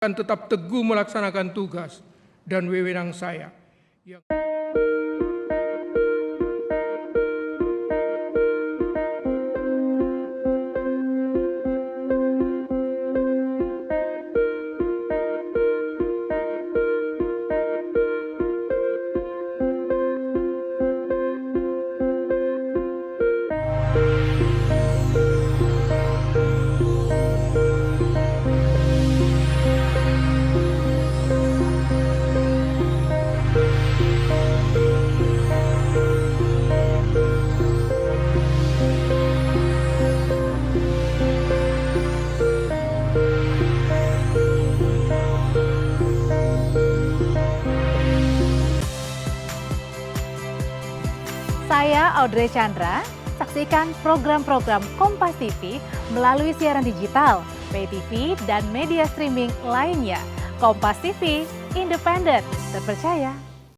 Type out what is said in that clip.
akan tetap teguh melaksanakan tugas dan wewenang saya. Saya Audrey Chandra, saksikan program-program Kompas TV melalui siaran digital, pay TV, dan media streaming lainnya. Kompas TV, independen, terpercaya.